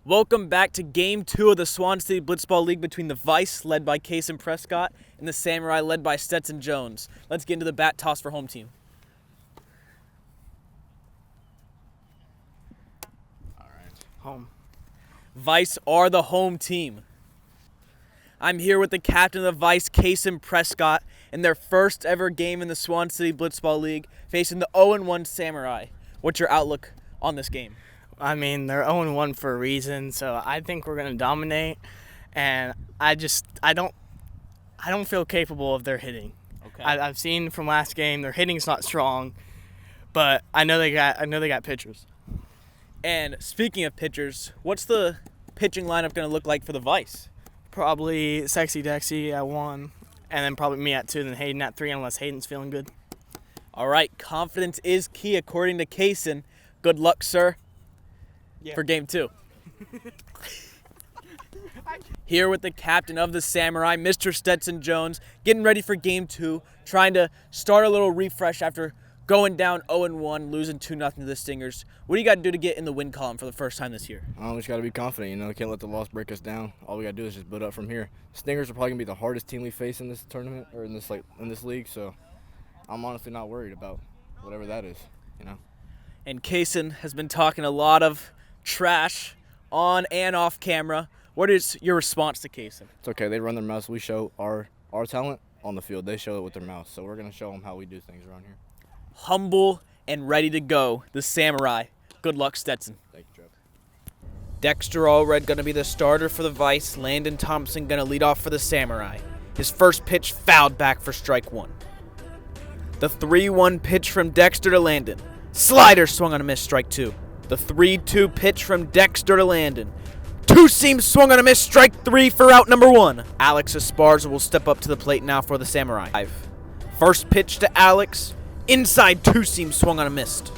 Welcome back to Game 2 of the Swan City Blitzball League between the Vice, led by Cayson Prescott, and the Samurai, led by Stetson Jones. Let's get into the bat toss for home team. All right. Home. Vice are the home team. I'm here with the captain of the Vice, Cayson Prescott, in their first ever game in the Swan City Blitzball League, facing the 0-1 Samurai. What's your outlook on this game? I mean, they're 0-1 for a reason, so I think we're gonna dominate. And I don't feel capable of their hitting. Okay. I've seen from last game their hitting's not strong, but I know they got pitchers. And speaking of pitchers, what's the pitching lineup going to look like for the Vice? Probably Sexy Dexy at 1, and then probably me at 2, then Hayden at 3, unless Hayden's feeling good. All right, confidence is key according to Cayson. Good luck, sir, for Game 2. Here with the captain of the Samurai, Mr. Stetson Jones, getting ready for Game 2, trying to start a little refresh after going down 0-1, losing 2-0 to the Stingers. What do you got to do to get in the win column for the first time this year? We just got to be confident. We can't let the loss break us down. All we got to do is just build up from here. Stingers are probably going to be the hardest team we face in this tournament or in this league, so I'm honestly not worried about whatever that is, And Cayson has been talking a lot of trash on and off camera. What is your response to Cayson? It's okay. They run their mouths. We show our talent on the field. They show it with their mouths, so we're going to show them how we do things around here. Humble and ready to go, the Samurai. Good luck, Stetson. Thank you, Joe. Dexter Allred going to be the starter for the Vice. Landon Thompson going to lead off for the Samurai. His first pitch fouled back for strike one. The 3-1 pitch from Dexter to Landon. Slider swung on a miss, strike two. The 3-2 pitch from Dexter to Landon. Two-seam swung on a miss, strike three for out number one. Alex Esparza will step up to the plate now for the Samurai. First pitch to Alex. Inside two-seam swung on a missed.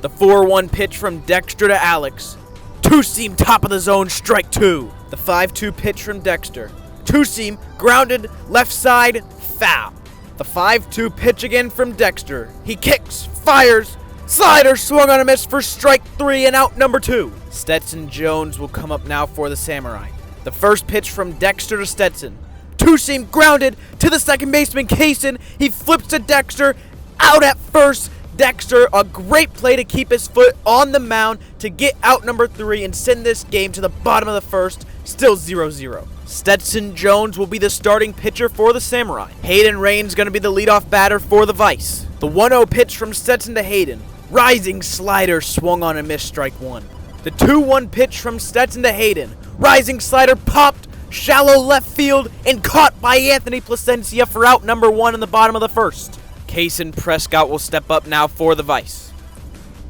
The 4-1 pitch from Dexter to Alex. Two-seam top of the zone, strike two. The 5-2 pitch from Dexter. Two-seam, grounded, left side, foul. The 5-2 pitch again from Dexter. He kicks, fires, slider swung on a miss for strike three and out number two. Stetson Jones will come up now for the Samurai. The first pitch from Dexter to Stetson. Two-seam grounded to the second baseman, Cayson. He flips to Dexter. Out at first, Dexter, a great play to keep his foot on the mound to get out number three and send this game to the bottom of the first, still 0-0. Stetson Jones will be the starting pitcher for the Samurai. Hayden Rain's going to be the leadoff batter for the Vice. The 1-0 pitch from Stetson to Hayden. Rising slider swung on and missed, strike one. The 2-1 pitch from Stetson to Hayden. Rising slider popped, shallow left field, and caught by Anthony Placencia for out number one in the bottom of the first. Cayson Prescott will step up now for the Vice.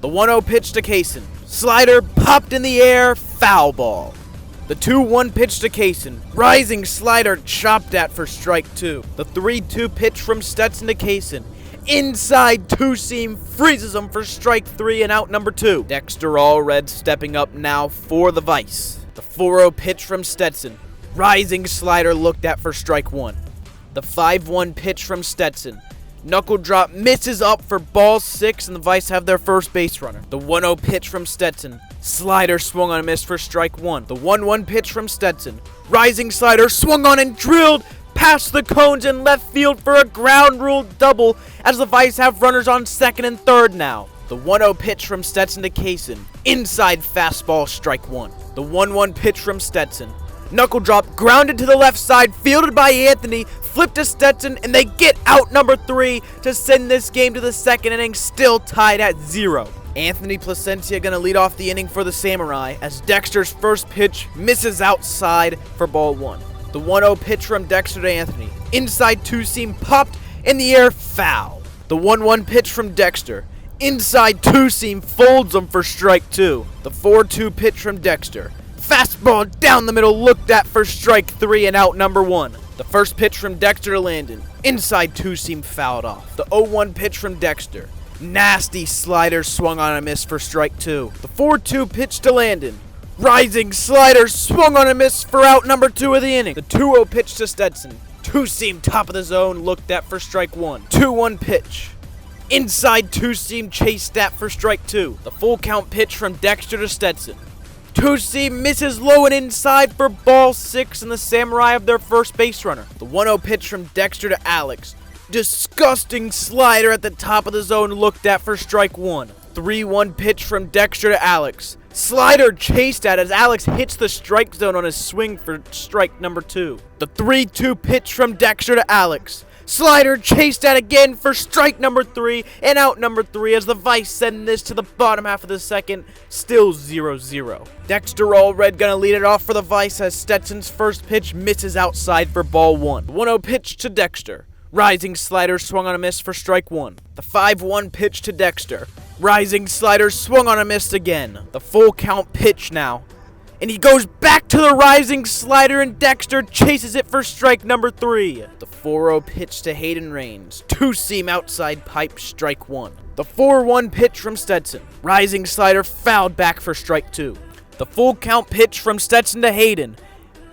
The 1-0 pitch to Cayson. Slider popped in the air, foul ball. The 2-1 pitch to Cayson. Rising slider chopped at for strike two. The 3-2 pitch from Stetson to Cayson. Inside two-seam freezes him for strike three and out number two. Dexter Allred stepping up now for the Vice. The 4-0 pitch from Stetson. Rising slider looked at for strike one. The 5-1 pitch from Stetson. Knuckle drop misses up for ball six, and the Vice have their first base runner. The 1-0 pitch from Stetson. Slider swung on a miss for strike one. The 1-1 pitch from Stetson. Rising slider swung on and drilled past the cones in left field for a ground rule double, as the Vice have runners on second and third now. The 1-0 pitch from Stetson to Cayson. Inside fastball, strike one. The 1-1 pitch from Stetson. Knuckle drop grounded to the left side, fielded by Anthony, flipped to Stetson, and they get out number three to send this game to the second inning, still tied at 0. Anthony Placencia going to lead off the inning for the Samurai as Dexter's first pitch misses outside for ball one. The 1-0 pitch from Dexter to Anthony. Inside two-seam popped in the air, foul. The 1-1 pitch from Dexter. Inside two-seam folds him for strike two. The 4-2 pitch from Dexter. Fastball down the middle looked at for strike three and out number one. The first pitch from Dexter to Landon. Inside two-seam fouled off. The 0-1 pitch from Dexter. Nasty slider swung on a miss for strike two. The 4-2 pitch to Landon. Rising slider swung on a miss for out number two of the inning. The 2-0 pitch to Stetson. Two-seam top of the zone looked at for strike one. 2-1 pitch. Inside two-seam chased at for strike two. The full count pitch from Dexter to Stetson. Two-seam misses low and inside for ball 6, and the Samurai have their first base runner. The 1-0 pitch from Dexter to Alex. Disgusting slider at the top of the zone looked at for strike 1. 3-1 pitch from Dexter to Alex. Slider chased at as Alex hits the strike zone on his swing for strike number 2. The 3-2 pitch from Dexter to Alex. Slider chased at again for strike number 3 and out number 3 as the Vice send this to the bottom half of the second, still 0-0. Dexter All Red gonna lead it off for the Vice as Stetson's first pitch misses outside for ball 1. 1-0 pitch to Dexter. Rising slider swung on a miss for strike 1. The 5-1 pitch to Dexter. Rising slider swung on a miss again. The full count pitch now. And he goes back to the rising slider and Dexter chases it for strike number 3. The 4-0 pitch to Hayden Rains. Two-seam outside pipe, strike 1. The 4-1 pitch from Stetson. Rising slider fouled back for strike 2. The full count pitch from Stetson to Hayden.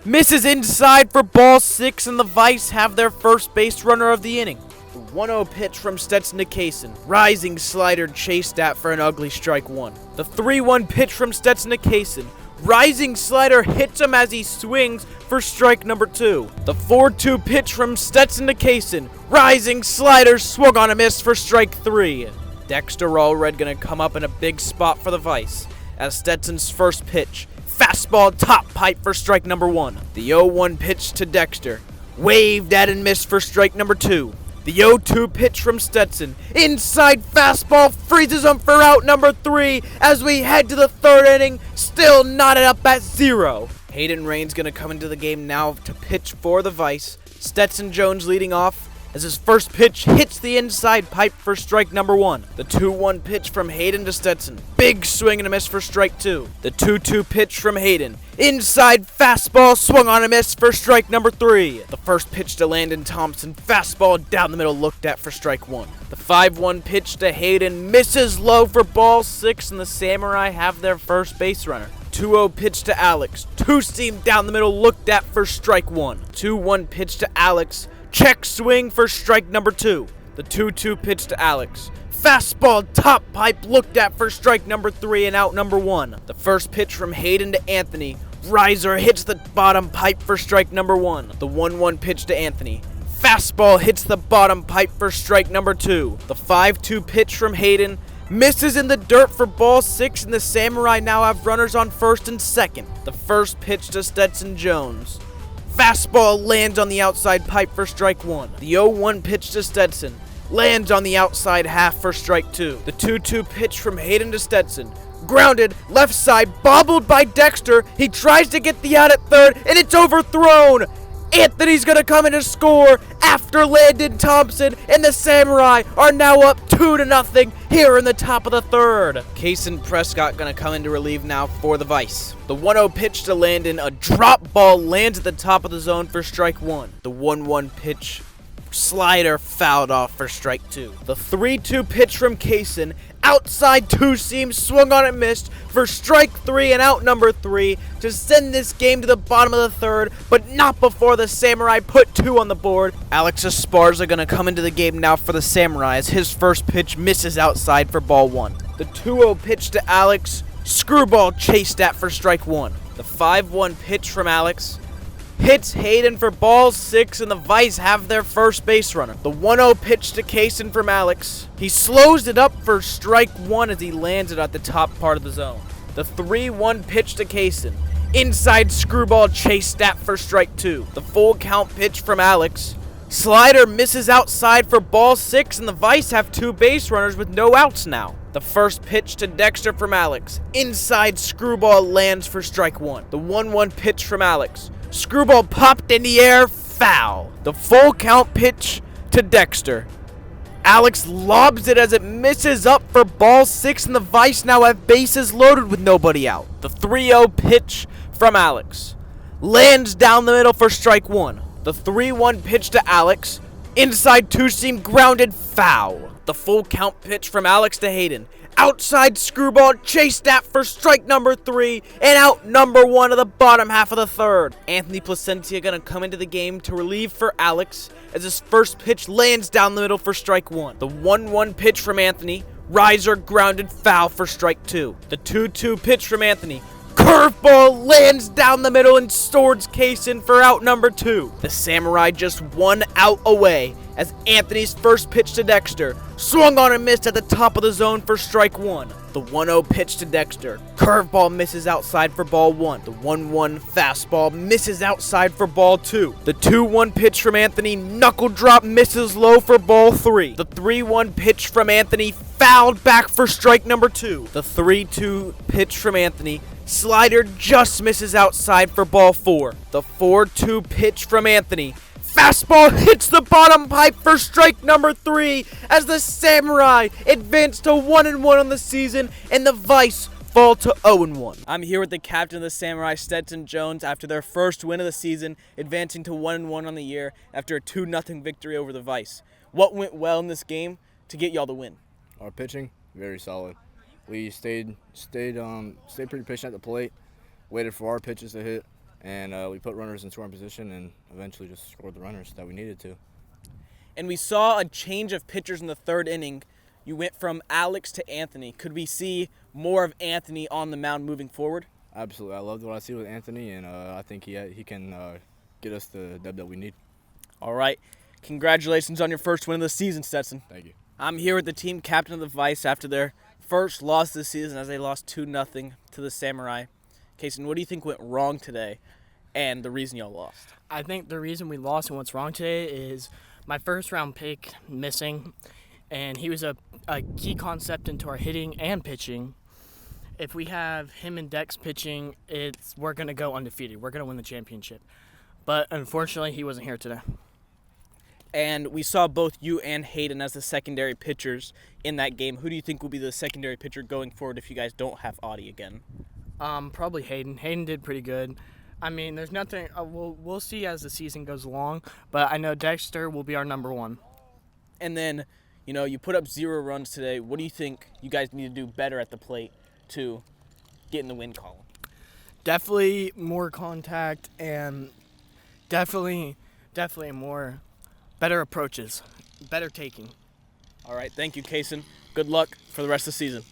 Misses inside for ball 6, and the Vice have their first base runner of the inning. The 1-0 pitch from Stetson to Cayson. Rising slider chased at for an ugly strike 1. The 3-1 pitch from Stetson to Cayson. Rising slider hits him as he swings for strike number 2. The 4-2 pitch from Stetson to Cayson. Rising slider swung on a miss for strike 3. Dexter All Red gonna come up in a big spot for the Vice as Stetson's first pitch. Fastball top pipe for strike number 1. The 0-1 pitch to Dexter. Waved at and missed for strike number 2. The 0-2 pitch from Stetson. Inside fastball freezes him for out number 3 as we head to the 3rd inning. Still knotted up at 0. Hayden Rain's going to come into the game now to pitch for the Vice. Stetson Jones leading off as his first pitch hits the inside pipe for strike number 1. The 2-1 pitch from Hayden to Stetson. Big swing and a miss for strike 2. The 2-2 pitch from Hayden. Inside fastball swung on a miss for strike number 3. The first pitch to Landon Thompson. Fastball down the middle looked at for strike 1. The 5-1 pitch to Hayden misses low for ball 6, and the Samurai have their first base runner. 2-0 pitch to Alex. Two-seam down the middle looked at for strike 1. 2-1 pitch to Alex. Check swing for strike number 2. The 2-2 pitch to Alex. Fastball top pipe looked at for strike number 3 and out number 1. The first pitch from Hayden to Anthony. Riser hits the bottom pipe for strike number 1. The 1-1 pitch to Anthony. Fastball hits the bottom pipe for strike number 2. The 5-2 pitch from Hayden. Misses in the dirt for ball 6, and the Samurai now have runners on first and second. The first pitch to Stetson Jones. Fastball lands on the outside pipe for strike 1. The 0-1 pitch to Stetson. Lands on the outside half for strike 2. The 2-2 pitch from Hayden to Stetson. Grounded, left side, bobbled by Dexter. He tries to get the out at third, and it's overthrown. Anthony's gonna come in and score after Landon Thompson, and the Samurai are now up 2-0 here in the top of the 3rd. Cayson Prescott gonna come in to relieve now for the Vice. The 1-0 pitch to Landon, a drop ball lands at the top of the zone for strike 1. The 1-1 pitch slider fouled off for strike 2. The 3-2 pitch from Cayson, outside two-seam, swung on and missed for strike 3 and out number 3 to send this game to the bottom of the 3rd, but not before the Samurai put 2 on the board. Alex Esparza gonna come into the game now for the Samurai as his first pitch misses outside for ball 1. The 2-0 pitch to Alex, screwball chased at for strike 1. The 5-1 pitch from Alex hits Hayden for ball 6, and the Vice have their first base runner. The 1-0 pitch to Cayson from Alex. He slows it up for strike 1 as he lands it at the top part of the zone. The 3-1 pitch to Cayson. Inside screwball chased at for strike 2. The full count pitch from Alex. Slider misses outside for ball 6, and the Vice have 2 base runners with no outs now. The first pitch to Dexter from Alex. Inside screwball lands for strike 1. The 1-1 pitch from Alex. Screwball popped in the air, foul. The full count pitch to Dexter. Alex lobs it as it misses up for ball 6, and the Vice now have bases loaded with nobody out. The 3-0 pitch from Alex lands down the middle for strike 1. The 3-1 pitch to Alex. Inside two-seam grounded, foul. The full count pitch from Alex to Hayden. Outside screwball chased at for strike number 3 and out number 1 of the bottom half of the 3rd. Anthony Placencia gonna come into the game to relieve for Alex as his first pitch lands down the middle for strike 1. The 1-1 pitch from Anthony. Riser grounded, foul for strike 2. The 2-2 pitch from Anthony. Curveball lands down the middle and towards Cayson for out number 2. The Samurai just 1 out away as Anthony's first pitch to Dexter swung on and missed at the top of the zone for strike 1. The 1-0 pitch to Dexter. Curveball misses outside for ball 1. The 1-1 fastball misses outside for ball 2. The 2-1 pitch from Anthony, knuckle drop misses low for ball 3. The 3-1 pitch from Anthony fouled back for strike number 2. The 3-2 pitch from Anthony, slider just misses outside for ball 4. The 4-2 pitch from Anthony, fastball hits the bottom pipe for strike number 3 as the Samurai advance to 1-1 on the season and the Vice fall to 0-1. I'm here with the captain of the Samurai, Stetson Jones, after their first win of the season, advancing to 1-1 on the year after a 2-0 victory over the Vice. What went well in this game to get y'all the win? Our pitching, very solid. We stayed pretty patient at the plate, waited for our pitches to hit, and we put runners in scoring position and eventually just scored the runners that we needed to. And we saw a change of pitchers in the 3rd inning. You went from Alex to Anthony. Could we see more of Anthony on the mound moving forward? Absolutely. I loved what I see with Anthony, and I think he can get us the dub that we need. All right. Congratulations on your first win of the season, Stetson. Thank you. I'm here with the team captain of the Vice after their first loss this season as they lost 2-0 to the Samurai. Cayson, what do you think went wrong today and the reason y'all lost? I think the reason we lost and what's wrong today is my first-round pick missing, and he was a key concept into our hitting and pitching. If we have him and Dex pitching, we're going to go undefeated. We're going to win the championship. But unfortunately, he wasn't here today. And we saw both you and Hayden as the secondary pitchers in that game. Who do you think will be the secondary pitcher going forward if you guys don't have Audie again? Probably Hayden. Hayden did pretty good. I mean, there's nothing. We'll see as the season goes along, but I know Dexter will be our number 1. And then, you put up 0 runs today. What do you think you guys need to do better at the plate to get in the win column? Definitely more contact and definitely more better approaches, better taking. All right, thank you, Cayson. Good luck for the rest of the season.